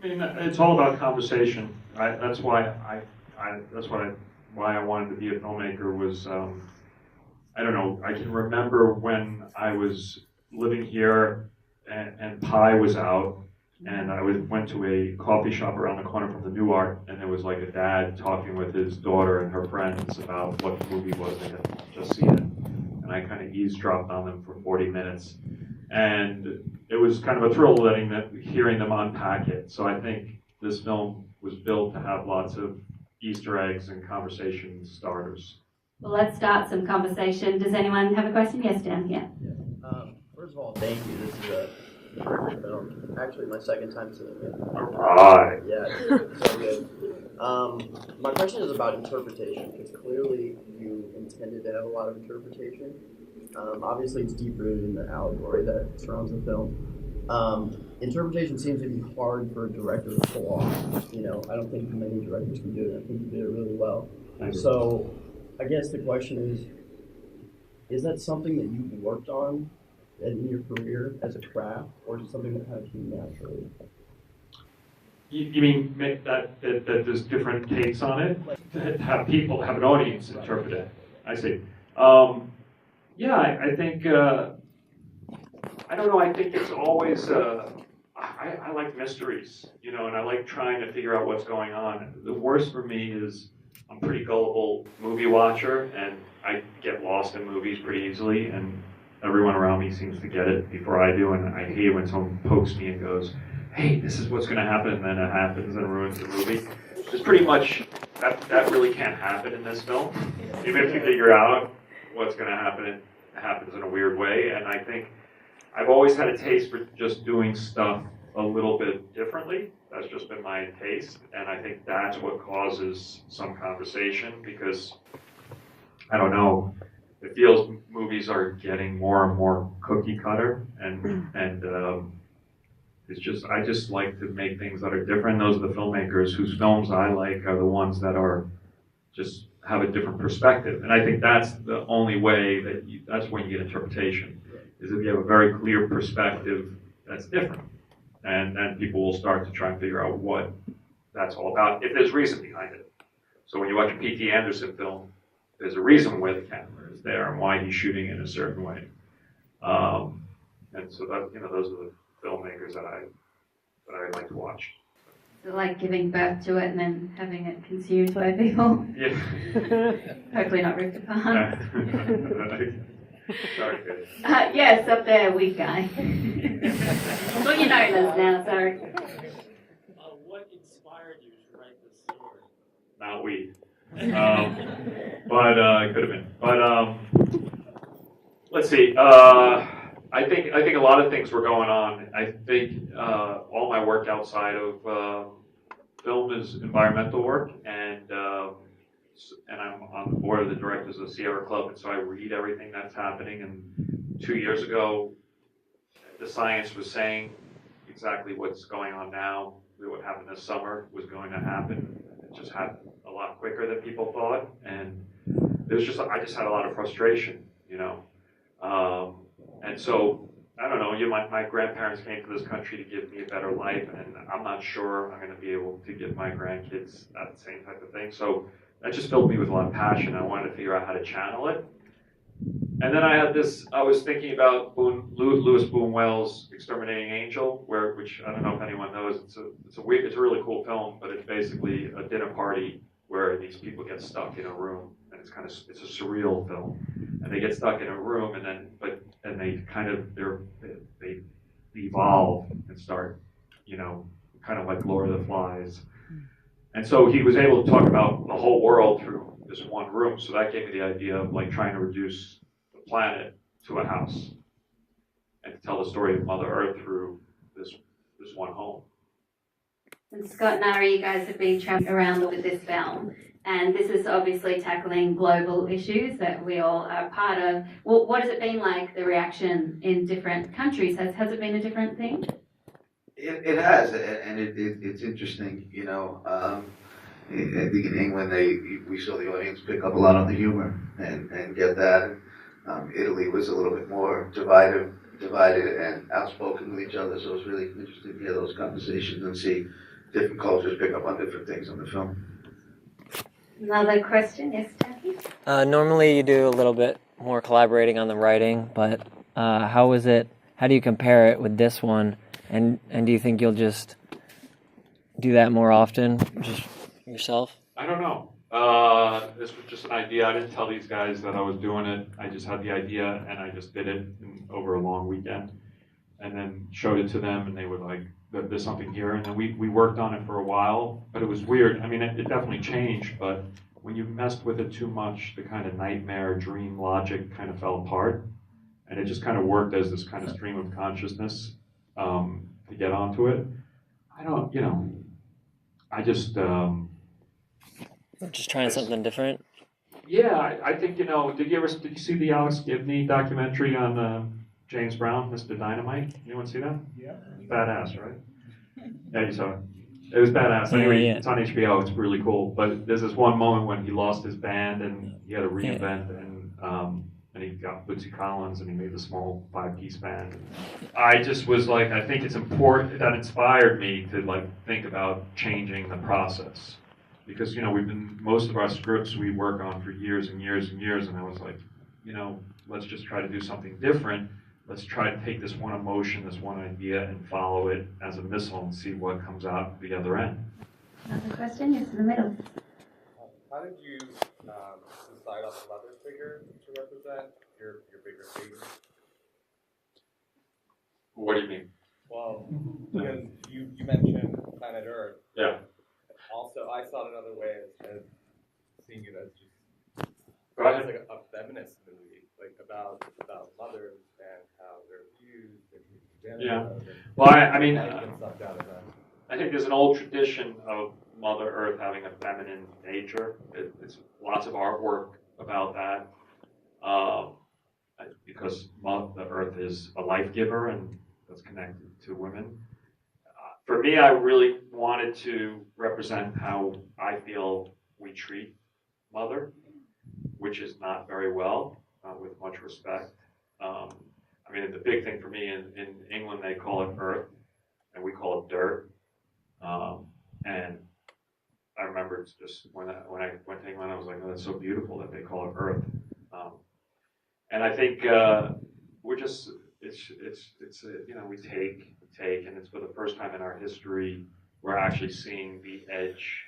I mean, it's all about conversation. Why I wanted to be a filmmaker was, I don't know, I can remember when I was living here and Pi was out, and went to a coffee shop around the corner from the New Art, and there was like a dad talking with his daughter and her friends about what the movie was they had just seen it. And I kind of eavesdropped on them for 40 minutes. And it was kind of a thrill hearing them unpack it. So I think this film was built to have lots of Easter eggs and conversation starters. Well, let's start some conversation. Does anyone have a question? Yes, Dan, here. First of all, thank you. This is a terrific film. Actually, my second time seeing it. All right. Yeah, it's so good. My question is about interpretation, because clearly you intended to have a lot of interpretation. Obviously, it's deep rooted in the allegory that surrounds the film. Interpretation seems to be hard for a director to pull off. You know, I don't think many directors can do it. I think you did it really well. So, I guess the question is that something that you've worked on in your career as a craft, or is it something that kind of came naturally? You mean that there's different takes on it? To have an audience interpret it. I see. Yeah, I think, I don't know, I think it's always, I like mysteries, you know, and I like trying to figure out what's going on. The worst for me is I'm a pretty gullible movie watcher, and I get lost in movies pretty easily, and everyone around me seems to get it before I do, and I hate when someone pokes me and goes, hey, this is what's going to happen, and then it happens and ruins the movie. It's pretty much, that really can't happen in this film. Even if you figure out what's going to happen, it happens in a weird way, and I think I've always had a taste for just doing stuff a little bit differently. That's just been my taste, and I think that's what causes some conversation, because, I don't know, it feels movies are getting more and more cookie cutter, and it's just, I just like to make things that are different. Those are the filmmakers whose films I like are the ones that are just have a different perspective. And I think that's the only way that's when you get interpretation, is if you have a very clear perspective that's different. And then people will start to try and figure out what that's all about, if there's reason behind it. So when you watch a P.T. Anderson film, there's a reason where the camera is there and why he's shooting in a certain way. And so that, you know, those are the filmmakers that I like to watch. So like giving birth to it and then having it consumed by people. Yeah. Hopefully not ripped apart. Sorry, Chris. Yes, up there, weak guy. Well, you know this now, sorry. What inspired you to write this story? Not weed. But it could have been. But let's see. I think a lot of things were going on. I think all my work outside of film is environmental work, and I'm on the board of the directors of the Sierra Club, and so I read everything that's happening. And 2 years ago, the science was saying exactly what's going on now. What happened this summer was going to happen. It just happened a lot quicker than people thought, and I just had a lot of frustration, you know. And so, I don't know, my grandparents came to this country to give me a better life, and I'm not sure I'm going to be able to give my grandkids that same type of thing. So that just filled me with a lot of passion. I wanted to figure out how to channel it. And then I was thinking about Lewis Boone Wells' Exterminating Angel, which I don't know if anyone knows. It's a really cool film, but it's basically a dinner party where these people get stuck in a room, and it's a surreal film. And they get stuck in a room, and they evolve and start, you know, kind of like Lord of the Flies. And so he was able to talk about the whole world through this one room. So that gave me the idea of like trying to reduce the planet to a house and to tell the story of Mother Earth through this one home. And Scott and Ari, you guys have been traveling around with this film, and this is obviously tackling global issues that we all are part of. What has it been like, the reaction in different countries? Has it been a different thing? It has, and it's interesting, you know. I think in England we saw the audience pick up a lot on the humor and get that. Italy was a little bit more divided and outspoken with each other, so it was really interesting to hear those conversations and see different cultures pick up on different things in the film. Another question, yes, Jackie? Normally you do a little bit more collaborating on the writing, but how do you compare it with this one? And do you think you'll just do that more often, just yourself? I don't know. This was just an idea. I didn't tell these guys that I was doing it. I just had the idea, and I just did it over a long weekend, and then showed it to them, and they were like, "There's something here." And then we worked on it for a while, but it was weird. I mean, it definitely changed, but when you messed with it too much, the kind of nightmare dream logic kind of fell apart, and it just kind of worked as this kind of stream of consciousness to get onto it. I don't, I just. Just trying something different? Yeah, I think, did you see the Alex Gibney documentary on James Brown, Mr. Dynamite? Anyone see that? Yeah. Badass, right? Yeah, you saw it. It was badass. Anyway, Yeah. It's on HBO. It's really cool. But there's this one moment when he lost his band and he had to reinvent, and he got Bootsy Collins and he made the small 5-piece band. I just was like, I think it's important, that inspired me to like think about changing the process. Because, most of our scripts we work on for years and years and years, and I was like, let's just try to do something different. Let's try to take this one emotion, this one idea, and follow it as a missile and see what comes out the other end. Another question, yes, in the middle. How did you decide on the mother figure to represent your bigger theme? What do you mean? Well, because you mentioned planet Earth. Yeah. Also, I saw it another way as seeing it as just Go ahead. like a feminist movie, like about mothers and how they're abused and Yeah. and Well, I mean, how you get sucked out of that. I think there's an old tradition of Mother Earth having a feminine nature. It's lots of artwork about that, because the Earth is a life giver and that's connected to women. For me, I really wanted to represent how I feel we treat Mother, which is not very well, with much respect. I mean, the big thing for me in England, they call it Earth, and we call it dirt. And I remember it's just when I went to England, I was like, oh, that's so beautiful that they call it Earth. And I think we're just we take, and it's for the first time in our history we're actually seeing the edge,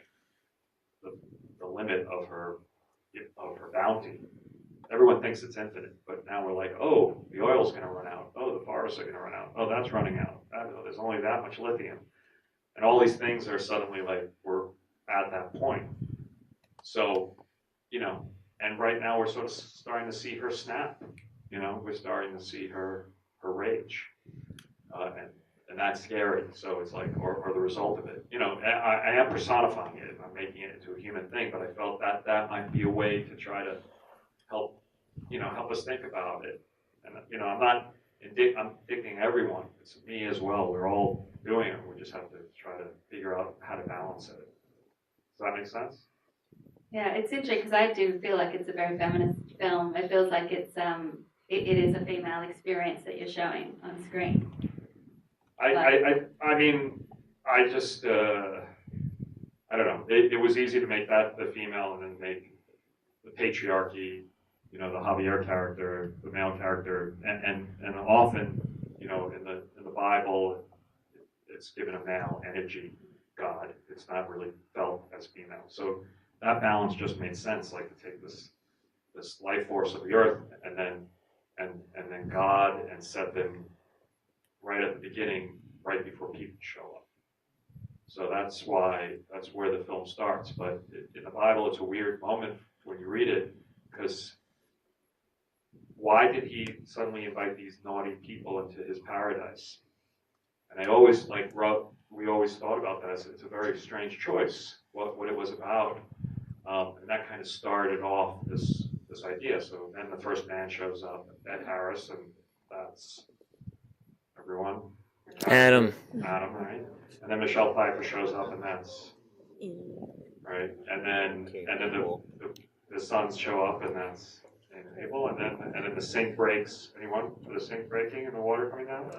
the limit of her bounty. Everyone thinks it's infinite, but now we're like, oh, the oil's going to run out. Oh, the forests are going to run out. Oh, that's running out. There's only that much lithium. And all these things are suddenly like, we're at that point. So, and right now we're sort of starting to see her snap. We're starting to see her rage. And that's scary. So it's like, or the result of it. I am personifying it. I'm making it into a human thing, but I felt that might be a way to try to help us think about it. And, I'm not I'm addicting everyone. It's me as well. We're all doing it. We just have to try to figure out how to balance it. Does that make sense? Yeah, it's interesting because I do feel like it's a very feminist film. It feels like it is a female experience that you're showing on screen. I mean, I just, I don't know. It was easy to make that the female and then make the patriarchy, the Javier character, the male character, and often, in the Bible, it's given a male energy God. It's not really felt as female. So that balance just made sense, like to take this life force of the earth and then God, and set them right at the beginning, right before people show up. So that's where the film starts. But in the Bible, it's a weird moment when you read it, because why did he suddenly invite these naughty people into his paradise? And I always we always thought about that as it's a very strange choice, what it was about. And that kind of started off this idea. So then the first man shows up, Ed Harris, and that's everyone. Adam, right? And then Michelle Pfeiffer shows up, and that's right. And then the sons show up, and that's Abel. And then the sink breaks. Anyone? The sink breaking and the water coming down.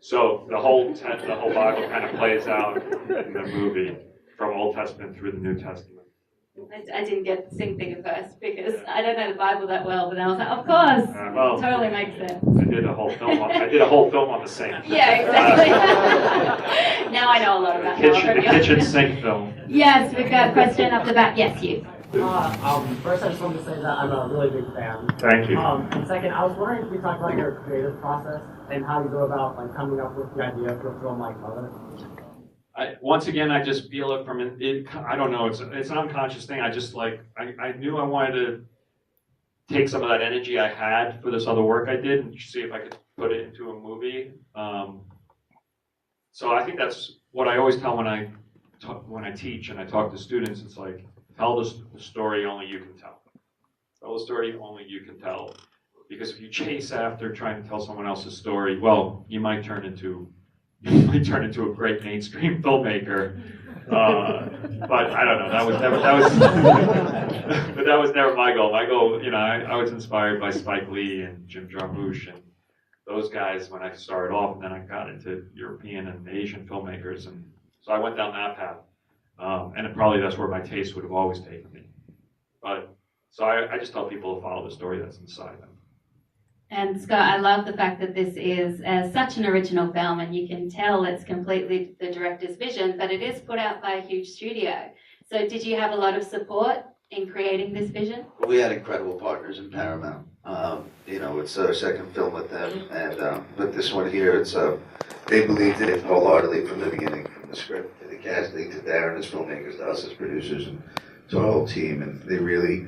So the whole Bible kind of plays out in the movie from Old Testament through the New Testament. I didn't get the sing thing at first because I don't know the Bible that well, but then I was like, of course, Well, totally makes sense. I did a whole film on the sink. Yeah, exactly. Now I know a lot about The kitchen sink film. Yes, we've got a question up the back. Yes, you. First, I just wanted to say that I'm a really big fan. Thank you. And second, I was wondering if you talk about your creative process and how you go about like coming up with the idea for a film like Mother. Once again, I just feel it from it. I don't know. It's an unconscious thing. I just I knew I wanted to take some of that energy I had for this other work I did and see if I could put it into a movie. So I think that's what I always tell when I teach and I talk to students. It's like, tell the story only you can tell. Tell the story only you can tell. Because if you chase after trying to tell someone else's story, well, you might turn into a great mainstream filmmaker. But I don't know. That was never my goal. My goal, I was inspired by Spike Lee and Jim Jarmusch and those guys when I started off, and then I got into European and Asian filmmakers, and so I went down that path. And probably that's where my taste would have always taken me. But so I just tell people to follow the story that's inside them. And Scott, I love the fact that this is such an original film, and you can tell it's completely the director's vision, but it is put out by a huge studio. So did you have a lot of support in creating this vision? Well, we had incredible partners in Paramount. It's our second film with them, and but this one here, they believed in it wholeheartedly from the beginning, from the script to the casting to Darren as filmmakers to us as producers and to our whole team, and they really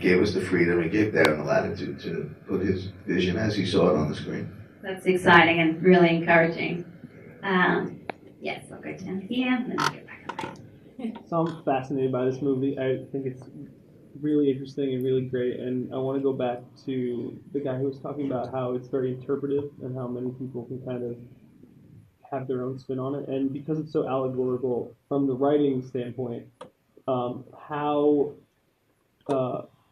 gave us the freedom and gave Darren the latitude to put his vision as he saw it on the screen. That's exciting and really encouraging. Yes, I'll go down here and then I'll get back up there. So I'm fascinated by this movie. I think it's really interesting and really great. And I want to go back to the guy who was talking about how it's very interpretive and how many people can kind of have their own spin on it. And because it's so allegorical, from the writing standpoint, how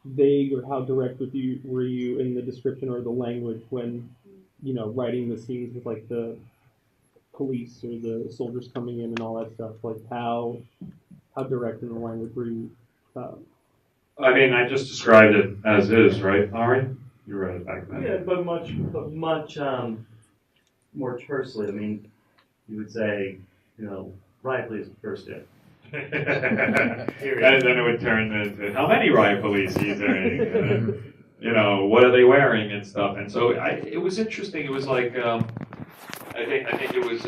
vague or how direct were you in the description or the language when, writing the scenes with like the police or the soldiers coming in and all that stuff? Like how direct in the language were you? I mean, I just described it as is, right, Ari? You read it back then. Yeah, but much more tersely. I mean, you would say, riot police first in. And then it would turn into how many riot police he's doing, what are they wearing and stuff. And so it was interesting. It was like I think it was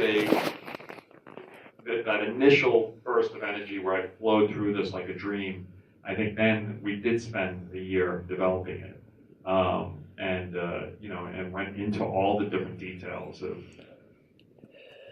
that initial burst of energy where I flowed through this like a dream. I think then we did spend a year developing it, and went into all the different details of,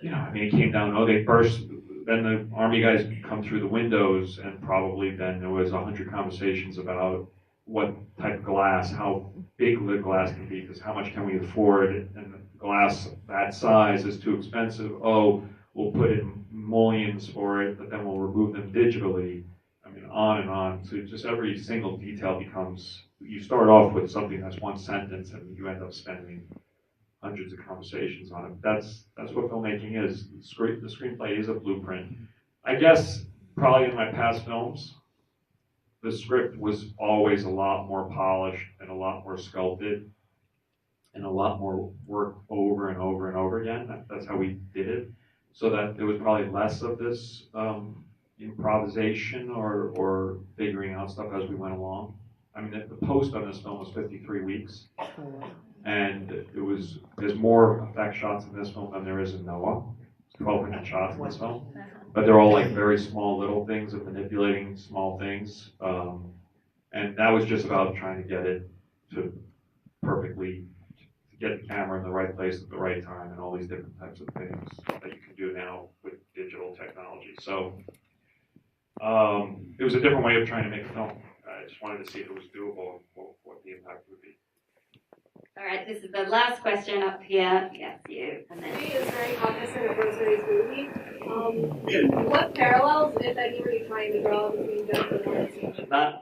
it came down. They burst. Then the Army guys come through the windows, and probably then there was 100 conversations about what type of glass, how big the glass can be, because how much can we afford, and the glass that size is too expensive. Oh, we'll put in mullions for it, but then we'll remove them digitally. I mean, on and on. So just every single detail becomes, you start off with something that's one sentence, and you end up spending hundreds of conversations on it. That's what filmmaking is. The screenplay is a blueprint. I guess probably in my past films, the script was always a lot more polished and a lot more sculpted and a lot more worked over and over and over again. That's how we did it. So that there was probably less of this improvisation or figuring out stuff as we went along. I mean, the post on this film was 53 weeks. And there's more effect shots in this film than there is in Noah. 1,200 shots in this film. But they're all like very small little things of manipulating small things. And that was just about trying to get it to perfectly, to get the camera in the right place at the right time and all these different types of things that you can do now with digital technology. So it was a different way of trying to make a film. I just wanted to see if it was doable and what the impact would be. All right, this is the last question up here. Yes, you. And then. Movie is very cognizant of Rosemary's Baby. What parallels, if any, were you trying to draw between Jennifer Lawrence and I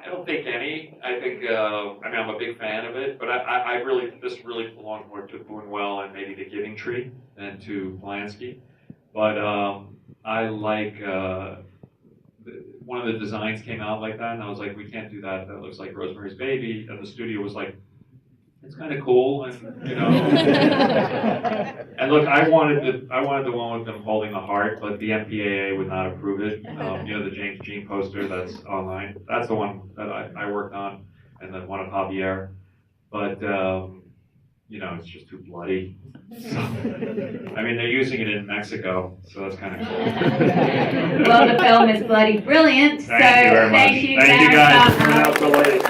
don't don't think any. I think, I mean, I'm a big fan of it, but I really, this really belongs more to Buñuel and maybe the Giving Tree than to Polanski. But I like, one of the designs came out like that, and I was like, we can't do that. That looks like Rosemary's Baby. And the studio was like, it's kind of cool, and you know. And look, I wanted the one with them holding a heart, but the MPAA would not approve it. You know, the James Jean poster that's online. That's the one that I worked on, and then one of Javier. But you know, it's just too bloody. So, I mean, they're using it in Mexico, so that's kind of cool. Well, the film is bloody brilliant. Thank you very much. Thank you guys for guys. coming out so late.